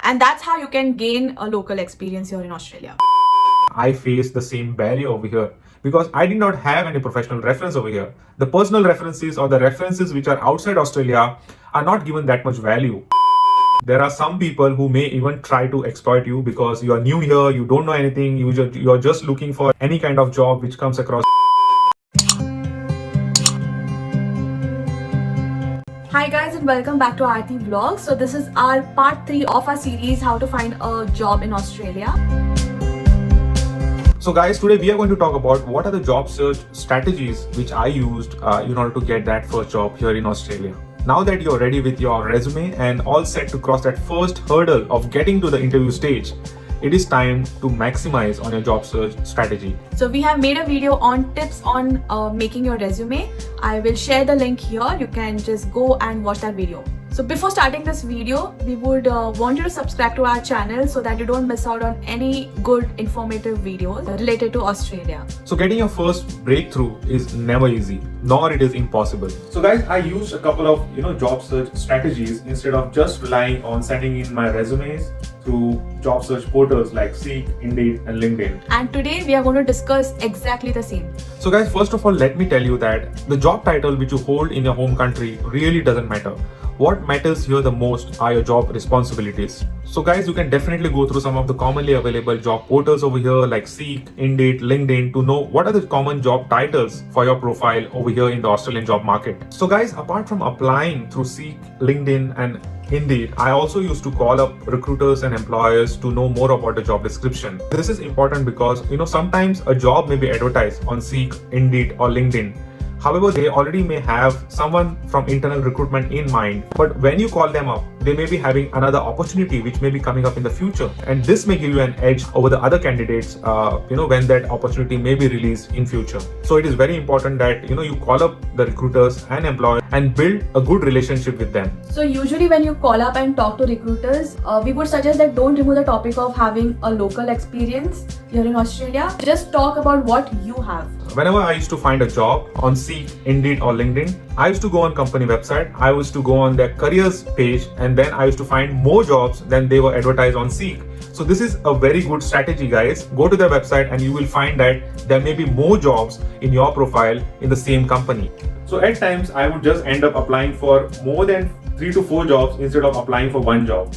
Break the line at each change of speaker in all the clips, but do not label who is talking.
And that's how you can gain a local experience here in Australia.
I faced the same barrier over here because I did not have any professional reference over here. The personal references or the references which are outside Australia are not given that much value. There are some people who may even try to exploit you because you are new here, you don't know anything, you're just looking for any kind of job which comes across.
Hi guys, and welcome back to Artee vlog. So this is our part 3 of our series, how to find a job in Australia.
So guys, today we are going to talk about what are the job search strategies which I used in order to get that first job here in Australia. Now that you're ready with your resume and all set to cross that first hurdle of getting to the interview stage, it is time to maximize on your job search strategy.
So we have made a video on tips on making your resume. I will share the link here. You can just go and watch that video. So before starting this video, we would want you to subscribe to our channel so that you don't miss out on any good informative videos related to Australia.
So getting your first breakthrough is never easy, nor it is impossible. So guys, I used a couple of job search strategies instead of just relying on sending in my resumes through job search portals like Seek, Indeed and LinkedIn.
And today we are going to discuss exactly the same.
So guys, first of all, let me tell you that the job title which you hold in your home country really doesn't matter. What matters here the most are your job responsibilities. So guys, you can definitely go through some of the commonly available job portals over here like Seek, Indeed, LinkedIn to know what are the common job titles for your profile over here in the Australian job market. So guys, apart from applying through Seek, LinkedIn and Indeed, I also used to call up recruiters and employers to know more about the job description. This is important because sometimes a job may be advertised on Seek, Indeed or LinkedIn. However, they already may have someone from internal recruitment in mind, but when you call them up, they may be having another opportunity which may be coming up in the future, and this may give you an edge over the other candidates when that opportunity may be released in future. So it is very important that you call up the recruiters and employers and build a good relationship with them.
So usually when you call up and talk to recruiters, we would suggest that don't remove the topic of having a local experience here in Australia. Just talk about what you have.
Whenever I used to find a job on Seek, Indeed or LinkedIn, I used to go on company website, I used to go on their careers page, and then I used to find more jobs than they were advertised on Seek. So this is a very good strategy, guys. Go to their website and you will find that there may be more jobs in your profile in the same company. So at times I would just end up applying for more than 3 to 4 jobs instead of applying for one job.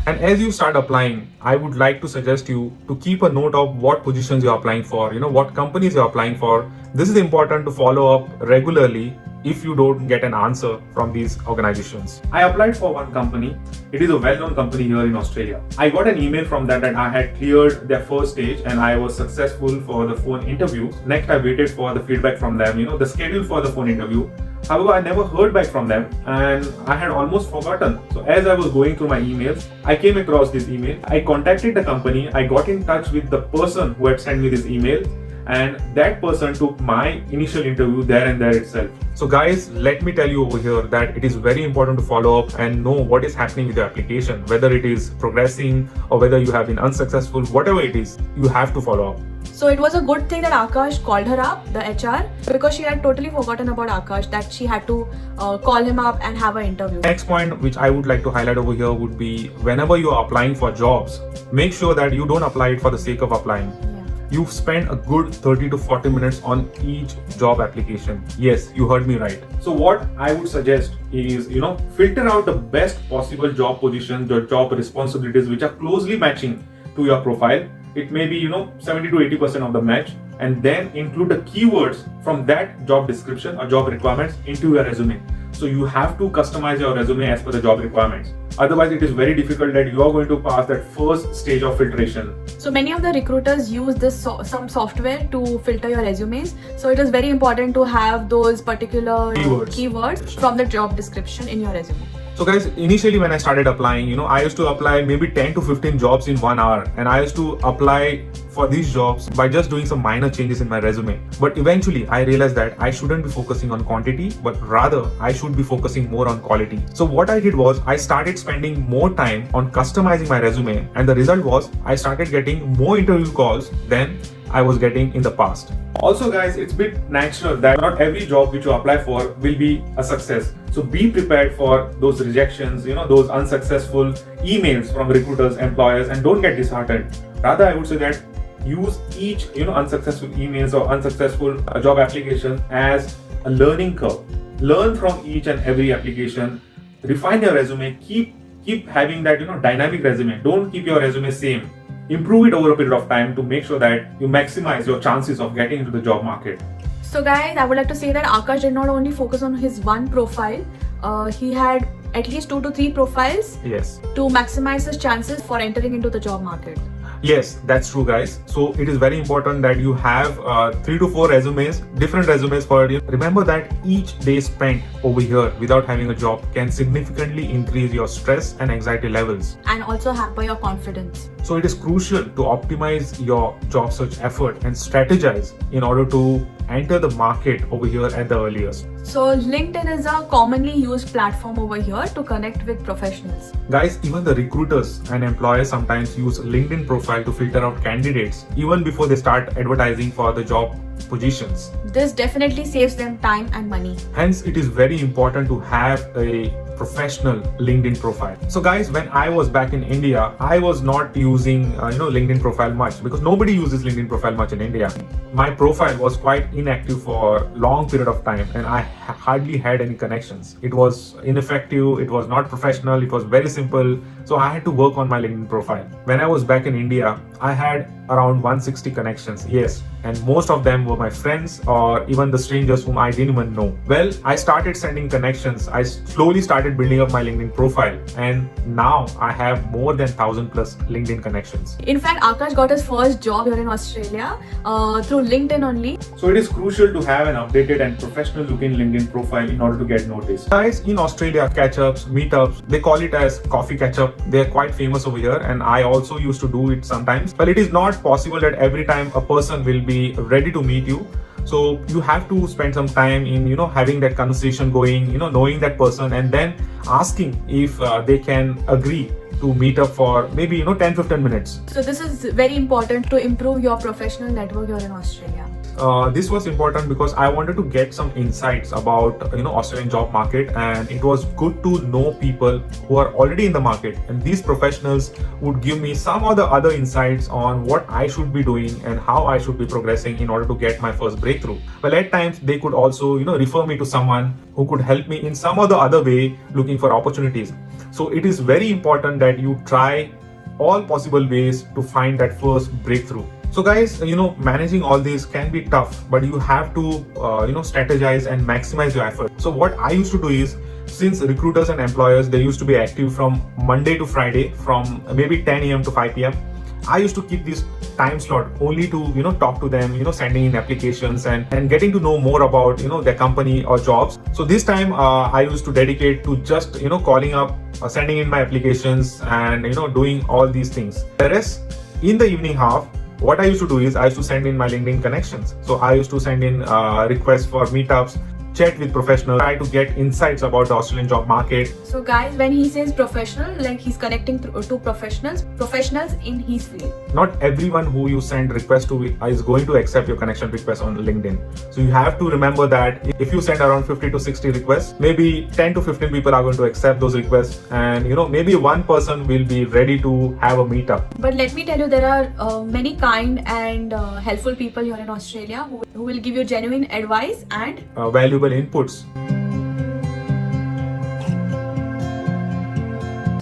And as you start applying, I would like to suggest you to keep a note of what positions you're applying for, what companies you're applying for. This is important to follow up regularly if you don't get an answer from these organizations. I applied for one company. It is a well-known company here in Australia. I got an email from them that I had cleared their first stage and I was successful for the phone interview. Next, I waited for the feedback from them, the schedule for the phone interview. However, I never heard back from them and I had almost forgotten. So as I was going through my emails, I came across this email. I contacted the company. I got in touch with the person who had sent me this email, and that person took my initial interview there and there itself. So guys, let me tell you over here that it is very important to follow up and know what is happening with your application, whether it is progressing or whether you have been unsuccessful, whatever it is, you have to follow up.
So it was a good thing that Akash called her up, the HR, because she had totally forgotten about Akash, that she had to call him up and have an interview.
Next point which I would like to highlight over here would be whenever you are applying for jobs, make sure that you don't apply it for the sake of applying. You spend a good 30 to 40 minutes on each job application. Yes, you heard me right. So what I would suggest is, filter out the best possible job positions, your job responsibilities which are closely matching to your profile. It may be, 70 to 80% of the match, and then include the keywords from that job description or job requirements into your resume. So you have to customize your resume as per the job requirements. Otherwise, it is very difficult that you are going to pass that first stage of filtration.
So many of the recruiters use some software to filter your resumes. So it is very important to have those particular keywords from the job description in your resume.
So guys, initially when I started applying, I used to apply maybe 10 to 15 jobs in 1 hour, and I used to apply for these jobs by just doing some minor changes in my resume. But eventually I realized that I shouldn't be focusing on quantity, but rather I should be focusing more on quality. So what I did was I started spending more time on customizing my resume, and the result was I started getting more interview calls than I was getting in the past. Also guys, it's a bit natural that not every job which you apply for will be a success. So be prepared for those rejections, those unsuccessful emails from recruiters, employers, and don't get disheartened. Rather, I would say that use each unsuccessful emails or unsuccessful job application as a learning curve. Learn from each and every application. Refine your resume. Keep having that dynamic resume. Don't keep your resume same. Improve it over a period of time to make sure that you maximize your chances of getting into the job market.
So guys, I would like to say that Akash did not only focus on his one profile, he had at least 2 to 3 profiles.
Yes.
To maximize his chances for entering into the job market.
Yes, that's true, guys. So it is very important that you have 3 to 4 resumes, different resumes for you. Remember that each day spent over here without having a job can significantly increase your stress and anxiety levels.
And also hamper your confidence.
So it is crucial to optimize your job search effort and strategize in order to enter the market over here at the earliest.
So LinkedIn is a commonly used platform over here to connect with professionals.
Guys, even the recruiters and employers sometimes use LinkedIn profile to filter out candidates even before they start advertising for the job positions.
This definitely saves them time and money.
Hence, it is very important to have a professional LinkedIn profile. So guys, when I was back in India, I was not using LinkedIn profile much because nobody uses LinkedIn profile much in India. My profile was quite inactive for a long period of time and I hardly had any connections. It was ineffective, it was not professional, it was very simple. So I had to work on my LinkedIn profile. When I was back in India, I had around 160 connections, yes, and most of them were my friends or even the strangers whom I didn't even know. Well, I started sending connections. I slowly started building up my LinkedIn profile and now I have more than 1,000 plus LinkedIn connections.
In fact, Akash got his first job here in Australia through LinkedIn only.
So it is crucial to have an updated and professional looking LinkedIn profile in order to get noticed. Guys, in Australia, catch-ups, meetups, they call it as coffee catch-up. They are quite famous over here and I also used to do it sometimes. But it is not possible that every time a person will be ready to meet you. So you have to spend some time in having that conversation going, knowing that person and then asking if they can agree to meet up for maybe 10-15 minutes.
So this is very important to improve your professional network here in Australia.
This was important because I wanted to get some insights about Australian job market, and it was good to know people who are already in the market, and these professionals would give me some of the other insights on what I should be doing and how I should be progressing in order to get my first breakthrough. Well, at times they could also refer me to someone who could help me in some other way looking for opportunities. So it is very important that you try all possible ways to find that first breakthrough. So guys, managing all these can be tough, but you have to, strategize and maximize your effort. So what I used to do is, since recruiters and employers, they used to be active from Monday to Friday from maybe 10 a.m. to 5 p.m. I used to keep this time slot only to, talk to them, sending in applications and getting to know more about, their company or jobs. So this time I used to dedicate to just, calling up, sending in my applications and, doing all these things. Whereas in the evening half, what I used to do is I used to send in my LinkedIn connections. So I used to send in requests for meetups, chat with professionals, try to get insights about the Australian job market.
So guys, when he says professional, like he's connecting to professionals in his field.
Not everyone who you send request to is going to accept your connection request on LinkedIn. So you have to remember that if you send around 50 to 60 requests, maybe 10 to 15 people are going to accept those requests, and maybe one person will be ready to have a meetup.
But let me tell you, there are many kind and helpful people here in Australia who will give you genuine advice and
valuable inputs.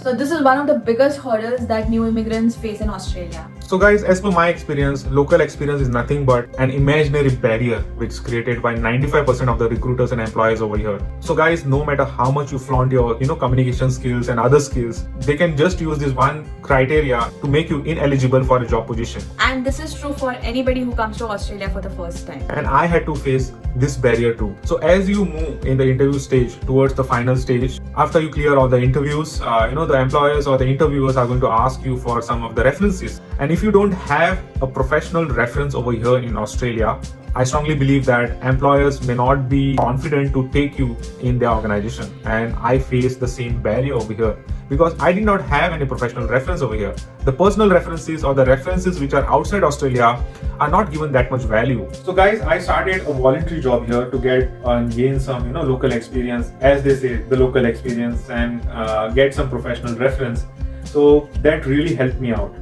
So this is one of the biggest hurdles that new immigrants face in Australia.
So guys, as per my experience, local experience is nothing but an imaginary barrier which is created by 95% of the recruiters and employers over here. So guys, no matter how much you flaunt your communication skills and other skills, they can just use this one criteria to make you ineligible for a job position.
And this is true for anybody who comes to Australia for the first time.
And I had to face this barrier too. So as you move in the interview stage towards the final stage, after you clear all the interviews, the employers or the interviewers are going to ask you for some of the references. And if you don't have a professional reference over here in Australia, I strongly believe that employers may not be confident to take you in their organization. And I face the same barrier over here because I did not have any professional reference over here. The personal references or the references which are outside Australia are not given that much value. So guys, I started a voluntary job here to get and gain some local experience, as they say, the local experience, and get some professional reference. So that really helped me out.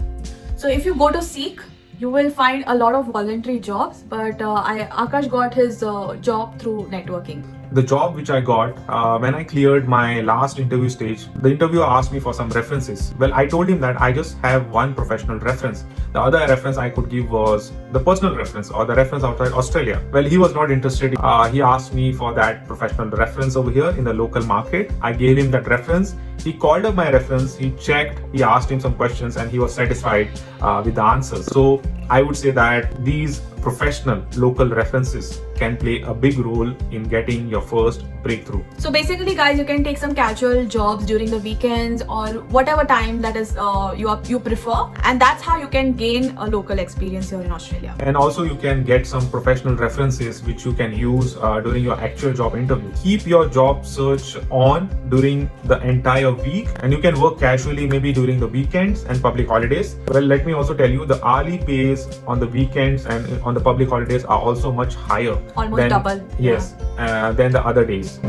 So if you go to Seek, you will find a lot of voluntary jobs, but Akash got his job through networking.
The job which I got when I cleared my last interview stage, the interviewer asked me for some references. Well, I told him that I just have one professional reference. The other reference I could give was the personal reference or the reference outside Australia. Well, he was not interested. He asked me for that professional reference over here in the local market. I gave him that reference. He called up my reference, he checked, he asked him some questions, and he was satisfied with the answers. So I would say that these professional local references can play a big role in getting your first breakthrough.
So basically guys, you can take some casual jobs during the weekends or whatever time that is you prefer, and that's how you can gain a local experience here in Australia.
And also you can get some professional references which you can use during your actual job interview. Keep your job search on during the entire week, and you can work casually maybe during the weekends and public holidays. Well, let me also tell you, the hourly pays on the weekends and on the public holidays are also much higher.
Almost double.
Yes, than the other days.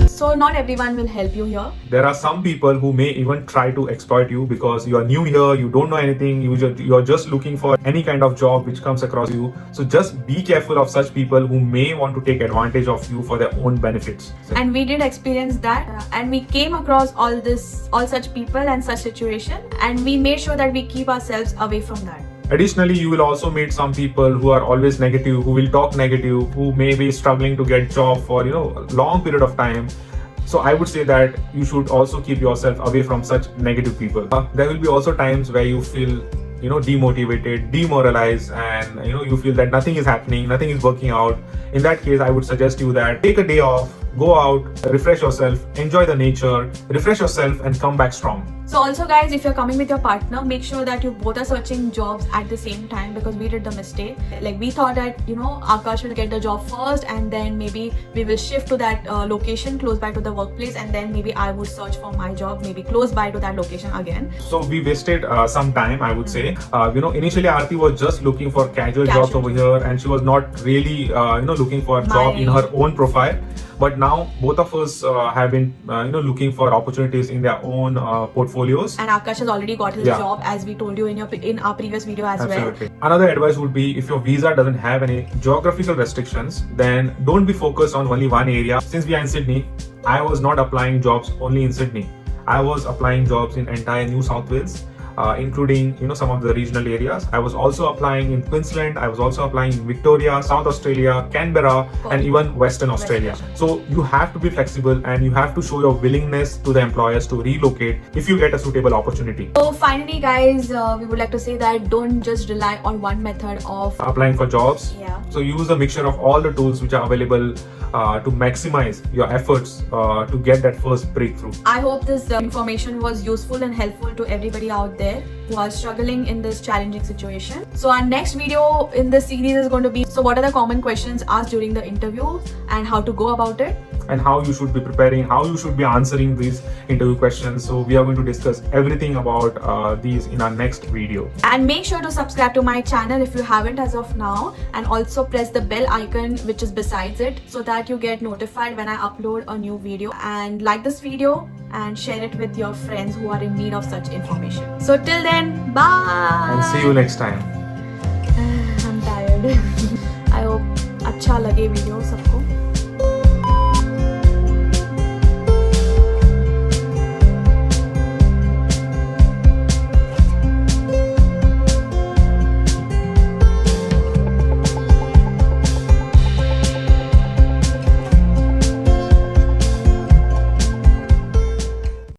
So not everyone will help you here.
There are some people who may even try to exploit you because you are new here, you don't know anything, you are just looking for any kind of job which comes across you. So just be careful of such people who may want to take advantage of you for their own benefits.
And we did experience that, and we came across all such people and such situation, and we made sure that we keep ourselves away from that.
Additionally, you will also meet some people who are always negative, who will talk negative, who may be struggling to get job for a long period of time. So I would say that you should also keep yourself away from such negative people. There will be also times where you feel demotivated, demoralized, and you feel that nothing is happening, nothing is working out. In that case, I would suggest you that take a day off, go out, refresh yourself, enjoy the nature, refresh yourself, and come back strong.
So also guys, if you're coming with your partner, make sure that you both are searching jobs at the same time, because we did the mistake. Like we thought that Akash will get the job first, and then maybe we will shift to that location close by to the workplace, and then maybe I would search for my job maybe close by to that location again.
So we wasted some time, I would say. Initially Artee was just looking for casual jobs over here, and she was not really looking for a job in her own profile. But now both of us have been looking for opportunities in their own portfolios.
And Akash has already got his job, as we told you in our previous video as
Absolutely.
well.
Another advice would be, if your visa doesn't have any geographical restrictions, then don't be focused on only one area. Since we are in Sydney, I was not applying jobs only in Sydney. I was applying jobs in entire New South Wales, including some of the regional areas. I was also applying in Queensland. I was also applying in Victoria, South Australia, Canberra, and even Western Australia. So you have to be flexible, and you have to show your willingness to the employers to relocate if you get a suitable opportunity.
So finally guys, we would like to say that don't just rely on one method of
applying for jobs. So use a mixture of all the tools which are available to maximize your efforts to get that first breakthrough.
I hope this information was useful and helpful to everybody out there who are struggling in this challenging situation. So our next video in this series is going to be, so what are the common questions asked during the interview and how to go about it,
and how you should be preparing, how you should be answering these interview questions. So we are going to discuss everything about these in our next video.
And make sure to subscribe to my channel if you haven't as of now, and also press the bell icon which is besides it, so that you get notified when I upload a new video. And like this video and share it with your friends who are in need of such information. So till then, bye
and see you next time.
I'm tired. I hope अच्छा लगे video सबको.